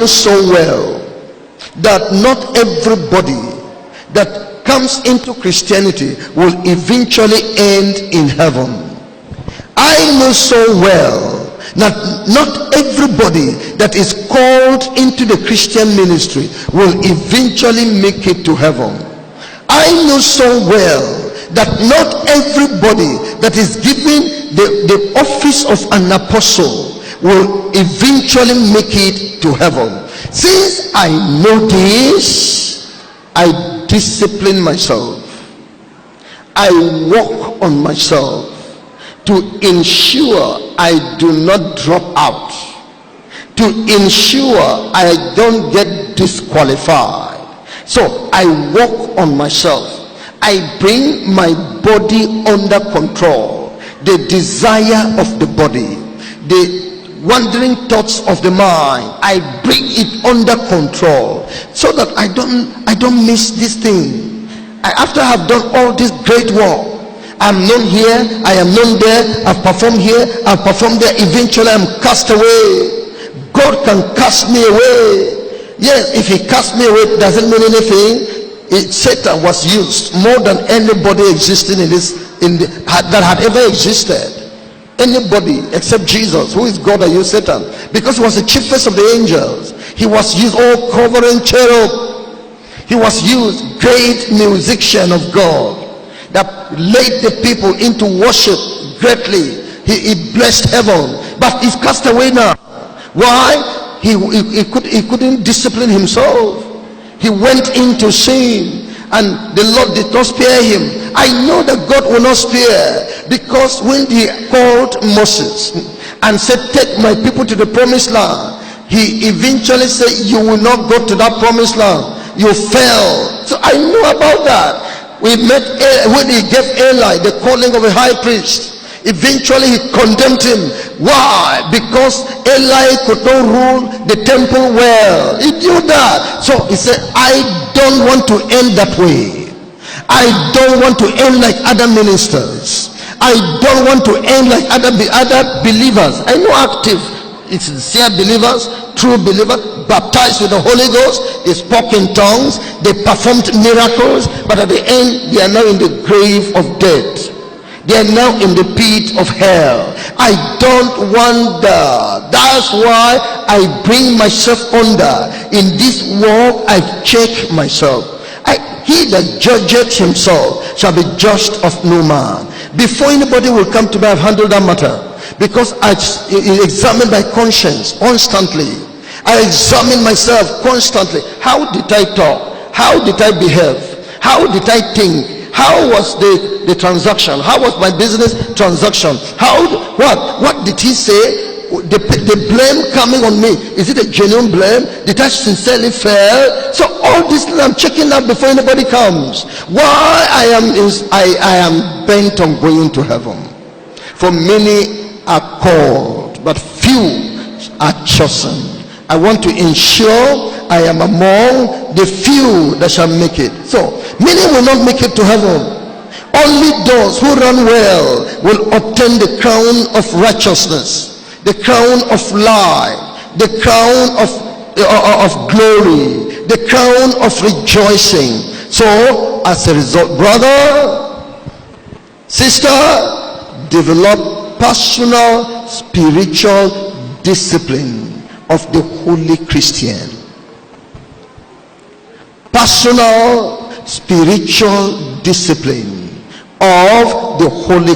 so well that not everybody that comes into Christianity will eventually end in heaven. I know so well that not everybody that is called into the Christian ministry will eventually make it to heaven. I know so well that not everybody that is given the office of an apostle will eventually make it to heaven. Since I know this, I discipline myself. I work on myself to ensure I do not drop out, to ensure I don't get disqualified. So I work on myself. I bring my body under control. The desire of the body, the wandering thoughts of the mind, I bring it under control so that I don't miss this thing. After I have done all this great work, I'm known here, I am known there, I've performed here, I've performed there, eventually I'm cast away. God can cast me away. Yes, if he casts me away, it doesn't mean anything. Satan was used more than anybody existing that had ever existed. Anybody except Jesus, who is God, and you Satan, because he was the chiefest of the angels. He was used, covering cherub. He was used, great musician of God, that led the people into worship greatly. He blessed heaven, but he's cast away now. Why? He couldn't discipline himself. He went into sin, and the Lord did not spare him. I know that God will not spare, because when he called Moses and said, take my people to the promised land, he eventually said, you will not go to that promised land. You fell. So I know about that. We met when he gave Eli the calling of a high priest. Eventually he condemned him. Why? Because Eli could not rule the temple well. He knew that. So he said, I don't want to end that way. I don't want to end like other ministers. I don't want to end like other believers. I know active, it's sincere believers, true believers, baptized with the Holy Ghost. They spoke in tongues, they performed miracles, but at the end they are now in the grave of death. They are now in the pit of hell. I don't wonder. That's why I bring myself under. In this walk I check myself. He that judgeth himself shall be judged of no man. Before anybody will come to me, I've handled that matter, because I examine my conscience constantly. I examine myself constantly. How did I talk? How did I behave? How did I think? How was the transaction? How was my business transaction? What did he say? The blame coming on me, is it a genuine blame? Did I sincerely fail? So all this I'm checking out before anybody comes. Why I am bent on going to heaven. For many are called, but few are chosen. I want to ensure I am among the few that shall make it. So many will not make it to heaven. Only those who run well will obtain the crown of righteousness, the crown of life, the crown of glory, the crown of rejoicing. So as a result, brother, sister, develop personal spiritual discipline of the holy Christian. Personal spiritual discipline of the holy